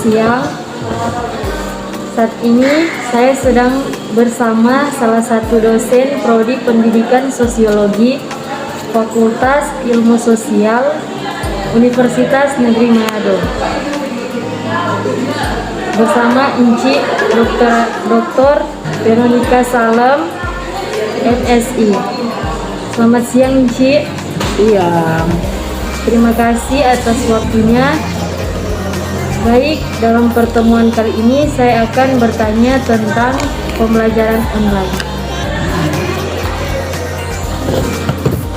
siang. Saat ini saya sedang bersama salah satu dosen Prodi Pendidikan Sosiologi Fakultas Ilmu Sosial Universitas Negeri Manado. Bersama Inci Dr. Veronica Salem, MSI. Selamat siang Inci. Iya. Terima kasih atas waktunya. Baik, dalam pertemuan kali ini saya akan bertanya tentang pembelajaran online.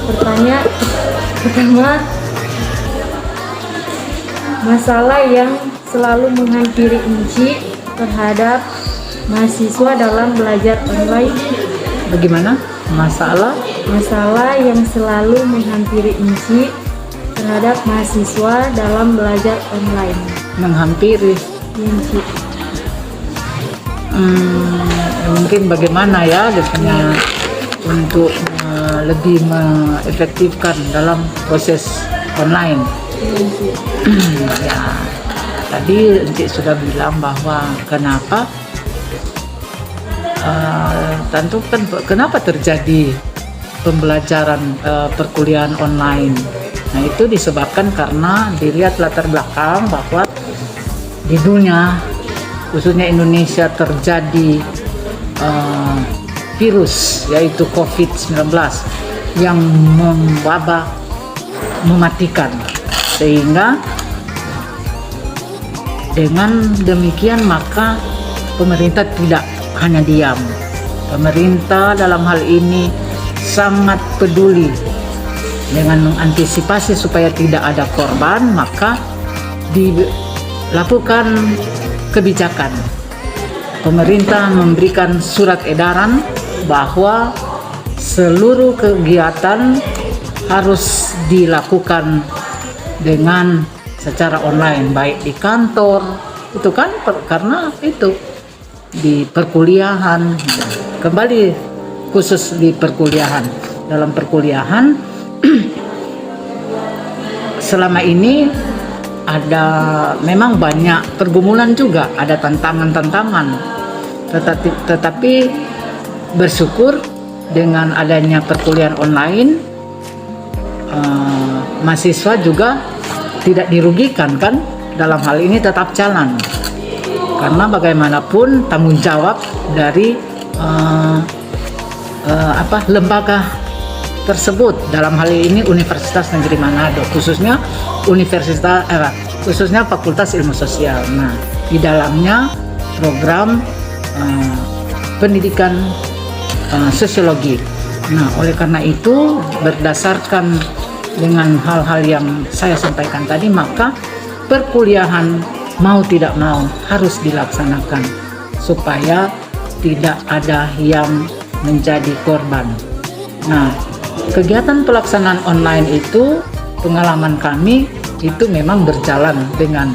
Pertanyaan pertama, masalah yang selalu menghampiri Inci terhadap mahasiswa dalam belajar online. Bagaimana? Masalah yang selalu menghampiri Inci terhadap mahasiswa dalam belajar online. menghampiri. Inci. Mungkin bagaimana ya biasanya untuk lebih mengefektifkan dalam proses online. Ya, tadi Encik sudah bilang bahwa kenapa tentu kan kenapa terjadi pembelajaran perkuliahan online. Nah, itu disebabkan karena dilihat latar belakang bahwa di dunia khususnya Indonesia terjadi virus yaitu COVID-19 yang mewabah mematikan, sehingga dengan demikian maka pemerintah tidak hanya diam. Pemerintah dalam hal ini sangat peduli dengan mengantisipasi supaya tidak ada korban, maka dilakukan kebijakan. Pemerintah memberikan surat edaran bahwa seluruh kegiatan harus dilakukan dengan secara online, baik di kantor, itu kan karena itu di perkuliahan, kembali khusus di perkuliahan. Dalam perkuliahan selama ini ada memang banyak pergumulan juga, ada tantangan-tantangan, tetapi bersyukur dengan adanya perkuliahan online, mahasiswa juga tidak dirugikan kan, dalam hal ini tetap jalan, karena bagaimanapun tanggung jawab dari lembaga tersebut, dalam hal ini Universitas Negeri Manado, khususnya Fakultas Ilmu Sosial. Nah, di dalamnya program pendidikan sosiologi. Nah, oleh karena itu berdasarkan dengan hal-hal yang saya sampaikan tadi, maka perkuliahan mau tidak mau harus dilaksanakan supaya tidak ada yang menjadi korban. Nah, kegiatan pelaksanaan online itu, pengalaman kami itu memang berjalan dengan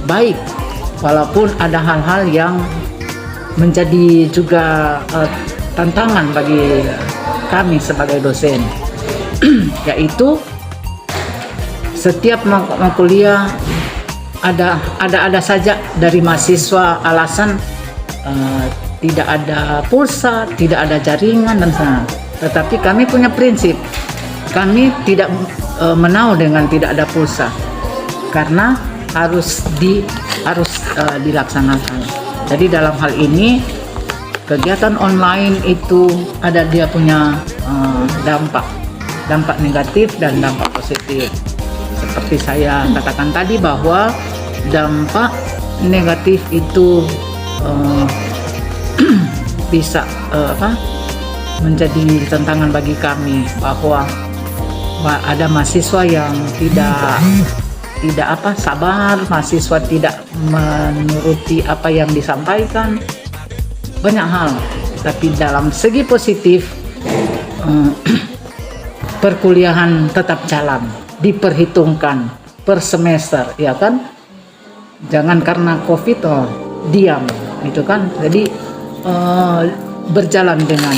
baik, walaupun ada hal-hal yang menjadi juga tantangan bagi kami sebagai dosen, yaitu setiap mau kuliah ada saja dari mahasiswa alasan tidak ada pulsa, tidak ada jaringan dan sebagainya. Tetapi kami punya prinsip, kami tidak menau dengan tidak ada pulsa, karena harus dilaksanakan. Jadi dalam hal ini kegiatan online itu ada dia punya dampak negatif dan dampak positif. Seperti saya katakan tadi bahwa dampak negatif itu bisa menjadi tantangan bagi kami, bahwa ada mahasiswa yang tidak sabar, mahasiswa tidak menuruti apa yang disampaikan, banyak hal. Tapi dalam segi positif, perkuliahan tetap jalan, diperhitungkan per semester, ya kan? Jangan karena COVID diam, gitu kan? Jadi berjalan dengan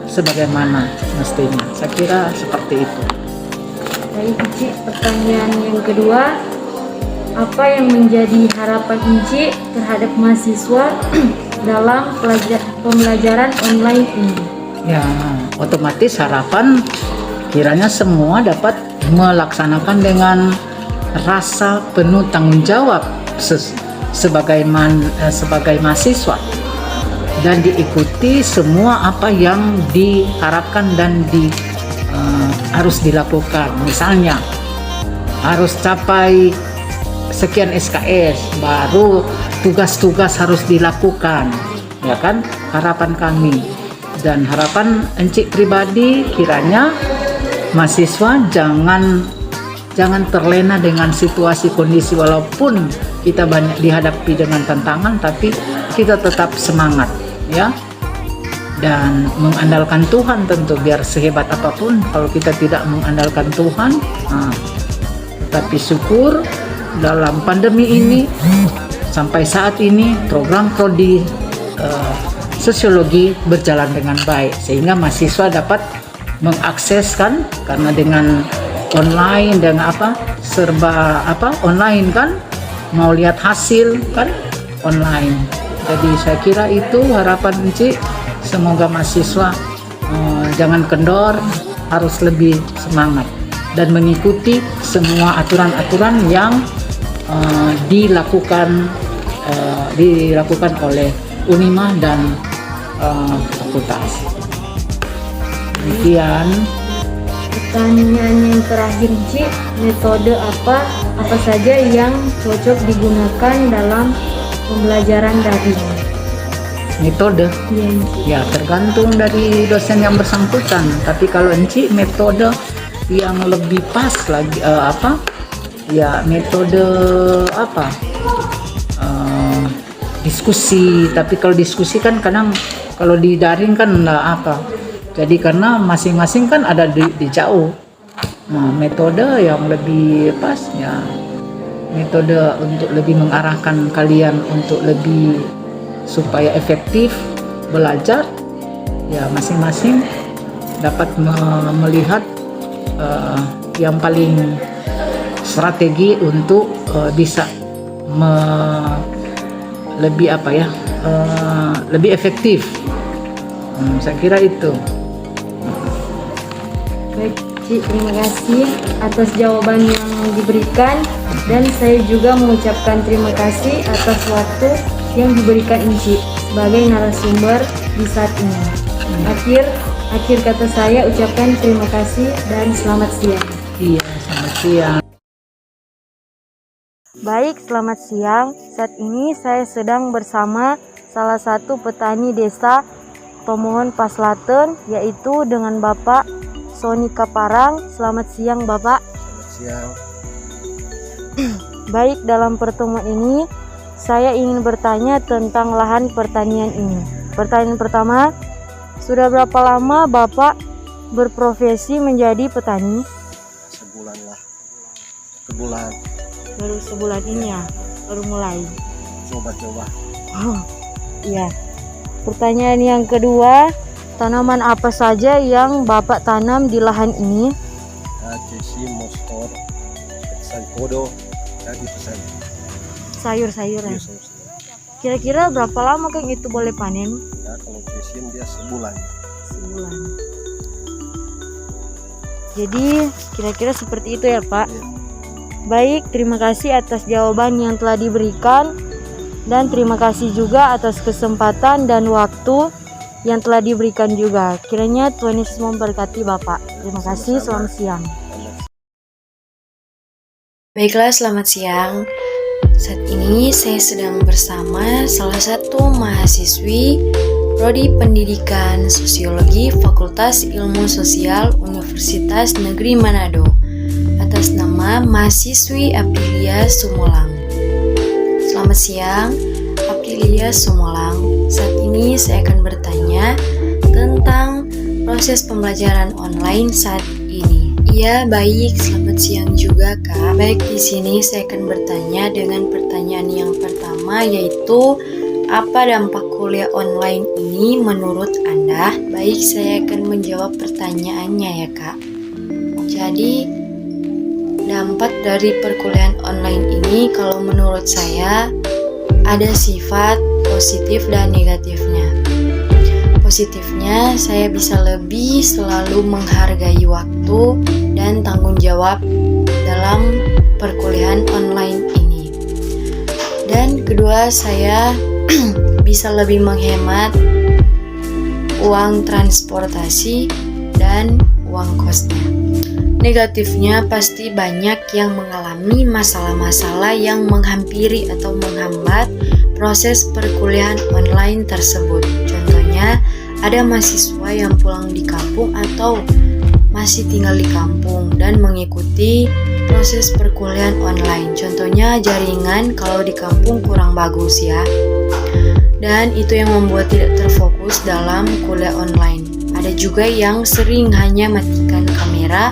sebagaimana mestinya. Saya kira seperti itu. Baik, Cici. Pertanyaan yang kedua, apa yang menjadi harapan Inci terhadap mahasiswa dalam pembelajaran online ini? Ya, otomatis harapan kiranya semua dapat melaksanakan dengan rasa penuh tanggung jawab sebagai mahasiswa, dan diikuti semua apa yang diharapkan dan harus dilakukan. Misalnya harus capai sekian SKS, baru tugas-tugas harus dilakukan, ya kan? Harapan kami dan harapan Encik pribadi, kiranya mahasiswa jangan terlena dengan situasi kondisi, walaupun kita banyak dihadapi dengan tantangan, tapi kita tetap semangat, ya, dan mengandalkan Tuhan. Tentu biar sehebat apapun, kalau kita tidak mengandalkan Tuhan, tetapi syukur dalam pandemi ini sampai saat ini program prodi sosiologi berjalan dengan baik, sehingga mahasiswa dapat mengakseskan, karena dengan online dan serba online kan, mau lihat hasil kan online. Jadi saya kira itu harapan Encik, semoga mahasiswa jangan kendor, harus lebih semangat dan mengikuti semua aturan-aturan yang dilakukan oleh Unima dan fakultas. Demikian. Pertanyaan yang terakhir, Ci, metode apa saja yang cocok digunakan dalam pembelajaran daring? Metode? Ya, tergantung dari dosen yang bersangkutan. Tapi kalau Encik, metode yang lebih pas lagi ya metode diskusi. Tapi kalau diskusi kan kadang kalau di daring kan jadi karena masing-masing kan ada di jauh. Nah, metode yang lebih pas ya metode untuk lebih mengarahkan kalian untuk lebih supaya efektif belajar, ya masing-masing dapat melihat yang paling strategi untuk bisa lebih efektif. Saya kira itu. Baik, Ci, terima kasih atas jawaban yang diberikan, dan saya juga mengucapkan terima kasih atas waktu yang diberikan Inci sebagai narasumber di saat ini. Akhir kata saya ucapkan terima kasih dan selamat siang. Iya, selamat siang. Baik, selamat siang. Saat ini saya sedang bersama salah satu petani desa Tomohon Paslaten, yaitu dengan Bapak Sony Kaparang. Selamat siang, Bapak. Selamat siang. Baik, dalam pertemuan ini saya ingin bertanya tentang lahan pertanian ini. Pertanyaan pertama, sudah berapa lama Bapak berprofesi menjadi petani? Sebulan lah. Sebulan. Baru sebulan ini ya, baru mulai. Coba-coba. Oh, iya. Pertanyaan yang kedua, tanaman apa saja yang Bapak tanam di lahan ini? Cesi, mostor, sangkodo, dan itu saja. Sayur-sayuran. Iya, sayur-sayur. Kira-kira berapa lama Kang itu boleh panen? Ya, kalau cesi dia sebulan. Sebulan. Jadi kira-kira seperti itu ya, Pak. Ya. Baik, terima kasih atas jawaban yang telah diberikan, dan terima kasih juga atas kesempatan dan waktu yang telah diberikan juga. Kiranya Tuhan Yesus memberkati Bapak. Terima kasih, selamat siang. Baiklah, selamat siang. Saat ini saya sedang bersama salah satu mahasiswi Prodi Pendidikan Sosiologi Fakultas Ilmu Sosial Universitas Negeri Manado, atas nama mahasiswi Aprilia Sumolang. Selamat siang, Aprilia Sumolang. Saat ini saya akan bertanya tentang proses pembelajaran online saat ini. Iya, baik. Selamat siang juga, Kak. Baik, di sini saya akan bertanya dengan pertanyaan yang pertama, yaitu apa dampak kuliah online ini menurut Anda? Baik, saya akan menjawab pertanyaannya ya, Kak. Jadi, dampak dari perkuliahan online ini kalau menurut saya ada sifat positif dan negatifnya. Positifnya, saya bisa lebih selalu menghargai waktu dan tanggung jawab dalam perkuliahan online ini. Dan kedua, saya bisa lebih menghemat uang transportasi dan uang kosnya. Negatifnya, pasti banyak yang mengalami masalah-masalah yang menghampiri atau menghambat proses perkuliahan online tersebut. Contohnya, ada mahasiswa yang pulang di kampung atau masih tinggal di kampung dan mengikuti proses perkuliahan online. Contohnya jaringan kalau di kampung kurang bagus ya. Dan itu yang membuat tidak terfokus dalam kuliah online. Ada juga yang sering hanya matikan kamera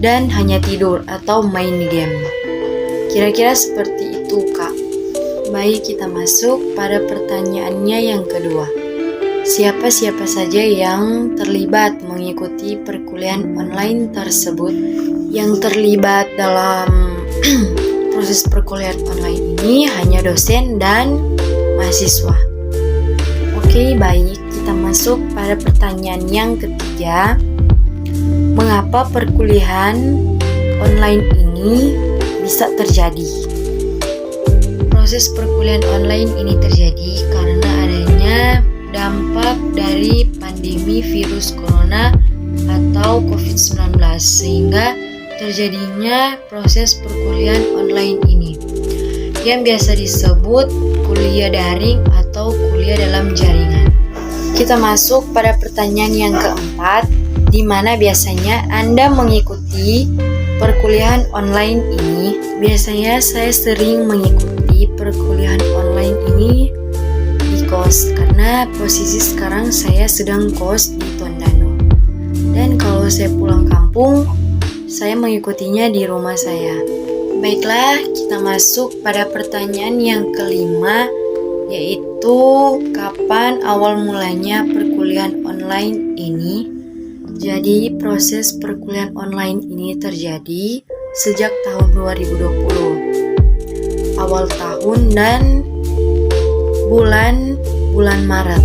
dan hanya tidur atau main game. Kira-kira seperti itu, Kak. Baik, kita masuk pada pertanyaannya yang kedua. Siapa-siapa saja yang terlibat mengikuti perkuliahan online tersebut? Yang terlibat dalam proses perkuliahan online ini hanya dosen dan mahasiswa. Oke, baik, kita masuk pada pertanyaan yang ketiga. Mengapa perkuliahan online ini bisa terjadi? Proses perkuliahan online ini terjadi karena adanya dampak dari pandemi virus corona atau COVID-19 sehingga terjadinya proses perkuliahan online ini yang biasa disebut kuliah daring atau kuliah dalam jaringan. Kita masuk pada pertanyaan yang keempat, di mana biasanya Anda mengikuti perkuliahan online ini. Biasanya saya sering mengikuti perkuliahan online ini di kos karena posisi sekarang saya sedang kos di Tondano. Dan kalau saya pulang kampung, saya mengikutinya di rumah saya. Baiklah, kita masuk pada pertanyaan yang kelima, yaitu kapan awal mulanya perkuliahan online ini? Jadi, proses perkuliahan online ini terjadi sejak tahun 2020. Awal tahun dan bulan Maret.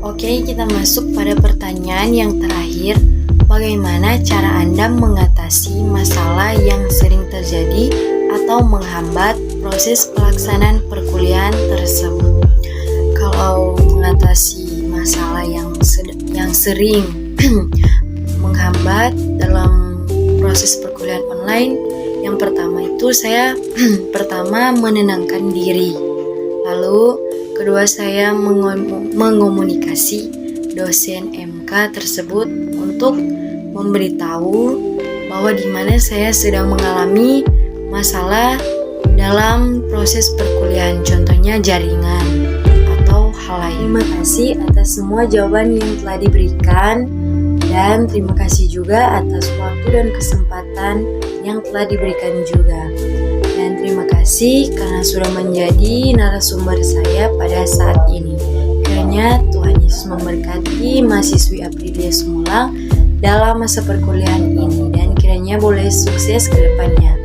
Oke, kita masuk pada pertanyaan yang terakhir. Bagaimana cara Anda mengatasi masalah yang sering terjadi atau menghambat proses pelaksanaan perkuliahan tersebut? Kalau mengatasi masalah yang sering menghambat dalam proses perkuliahan online, yang pertama itu saya pertama menenangkan diri. Lalu kedua, saya mengomunikasi dosen MK tersebut untuk memberitahu bahwa di mana saya sedang mengalami masalah dalam proses perkuliahan, contohnya jaringan atau hal lain. Terima kasih atas semua jawaban yang telah diberikan dan terima kasih juga atas waktu dan kesempatan yang telah diberikan juga. Dan terima kasih karena sudah menjadi narasumber saya pada saat ini. Kiranya Tuhan Yesus memberkati mahasiswi Aprilia Sumulang dalam masa perkuliahan ini dan kiranya boleh sukses ke depannya.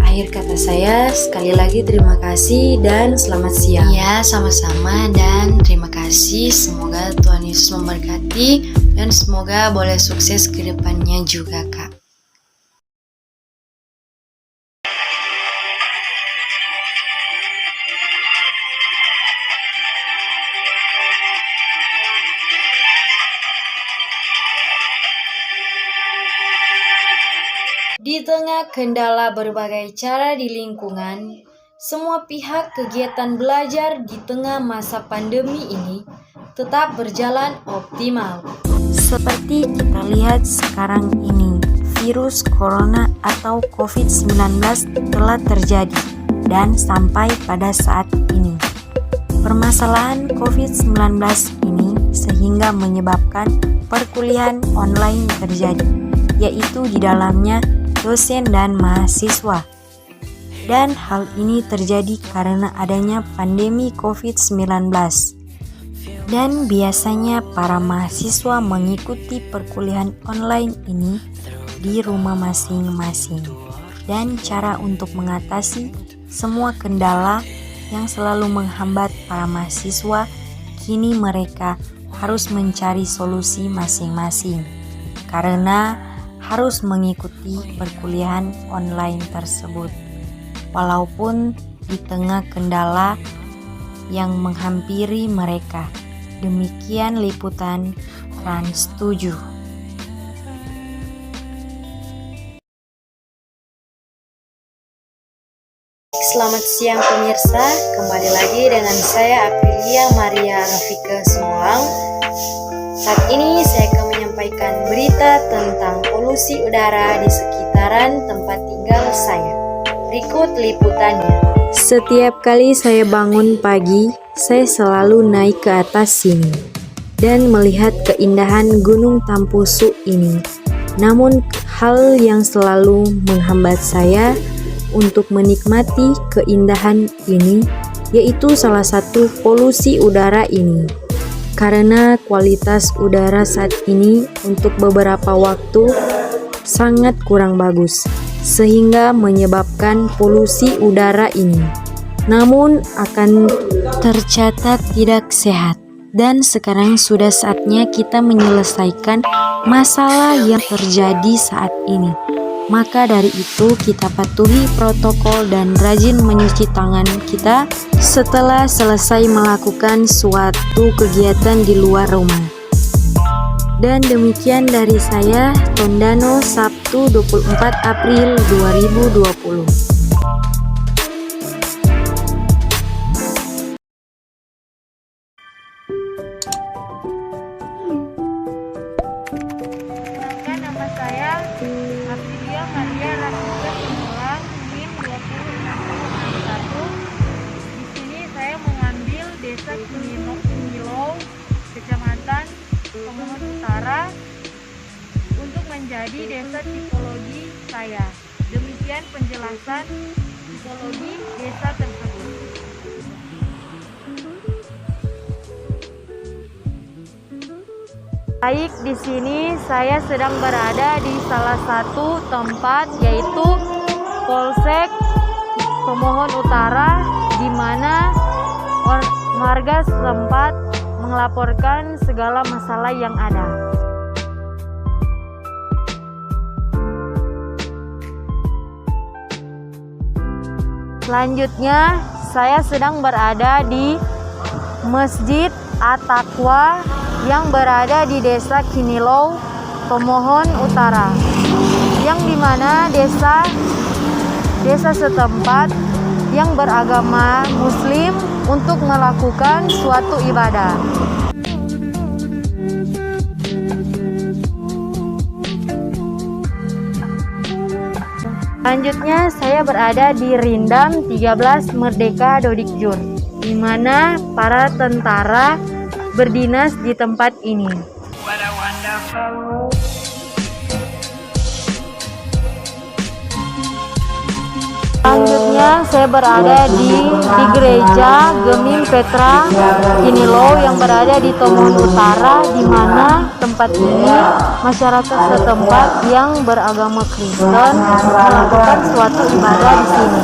Akhir kata saya, sekali lagi terima kasih dan selamat siang. Ya, sama-sama dan terima kasih. Semoga Tuhan Yesus memberkati dan semoga boleh sukses ke depannya juga, Kak. Di tengah kendala berbagai cara di lingkungan, semua pihak kegiatan belajar di tengah masa pandemi ini tetap berjalan optimal. Seperti kita lihat sekarang ini, virus corona atau COVID-19 telah terjadi dan sampai pada saat ini. Permasalahan COVID-19 ini sehingga menyebabkan perkuliahan online terjadi, yaitu di dalamnya dosen dan mahasiswa. Dan hal ini terjadi karena adanya pandemi COVID-19. Dan biasanya para mahasiswa mengikuti perkuliahan online ini di rumah masing-masing. dan cara untuk mengatasi semua kendala yang selalu menghambat para mahasiswa. Kini mereka harus mencari solusi masing-masing karena harus mengikuti perkuliahan online tersebut. Walaupun di tengah kendala yang menghampiri mereka. Demikian liputan Trans 7. Selamat siang pemirsa, kembali lagi dengan saya Aprilia Maria Rafika Semulang. Saat ini saya akan menyampaikan berita tentang polusi udara di sekitaran tempat tinggal saya. Berikut liputannya. Setiap kali saya bangun pagi, saya selalu naik ke atas sini dan melihat keindahan Gunung Tampusu ini. Namun hal yang selalu menghambat saya untuk menikmati keindahan ini yaitu salah satu polusi udara ini. Karena kualitas udara saat ini untuk beberapa waktu sangat kurang bagus, sehingga menyebabkan polusi udara ini. Namun akan tercatat tidak sehat. Dan sekarang sudah saatnya kita menyelesaikan masalah yang terjadi saat ini. Maka dari itu kita patuhi protokol dan rajin mencuci tangan kita setelah selesai melakukan suatu kegiatan di luar rumah. Dan demikian dari saya, Tondano, Sabtu 24 April 2020. Nama saya Aprilia Maria Rafika Semulang, NIM 2061. Di sini saya mengambil Desa Kinilow, Kecamatan Tomohon Utara untuk menjadi desa tipologi saya. Demikian penjelasan tipologi desa tersebut. Baik, di sini saya sedang berada di salah satu tempat yaitu Polsek Tomohon Utara, di mana warga setempat melaporkan segala masalah yang ada. Selanjutnya, saya sedang berada di Masjid At-Taqwa yang berada di Desa Kinilow, Tomohon Utara, yang dimana desa setempat yang beragama Muslim untuk melakukan suatu ibadah. Selanjutnya saya berada di Rindam 13 Merdeka Dodikjur, di mana para tentara berdinas di tempat ini. Selanjutnya saya berada di gereja Gemim Petra Kinilow yang berada di Tomohon Utara, di mana tempat ini masyarakat setempat yang beragama Kristen melakukan suatu ibadah di sini.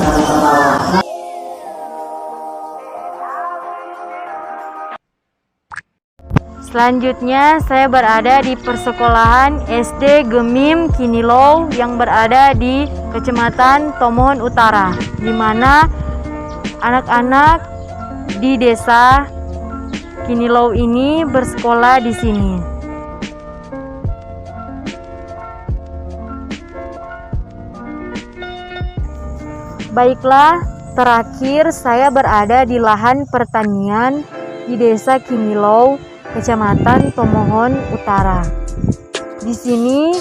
Selanjutnya saya berada di persekolahan SD Gemim Kinilow yang berada di Kecamatan Tomohon Utara, di mana anak-anak di desa Kinilow ini bersekolah di sini. Baiklah, terakhir saya berada di lahan pertanian di desa Kinilow, Kecamatan Tomohon Utara. Di sini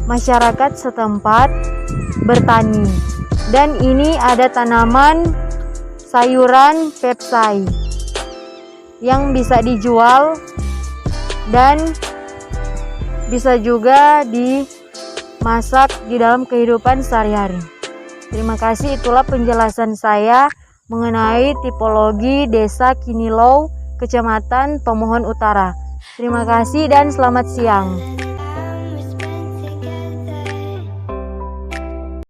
masyarakat setempat bertani dan ini ada tanaman sayuran pepsai yang bisa dijual dan bisa juga dimasak di dalam kehidupan sehari-hari. Terima kasih, itulah penjelasan saya mengenai tipologi Desa Kinilow, Kecamatan Tomohon Utara. Terima kasih dan selamat siang.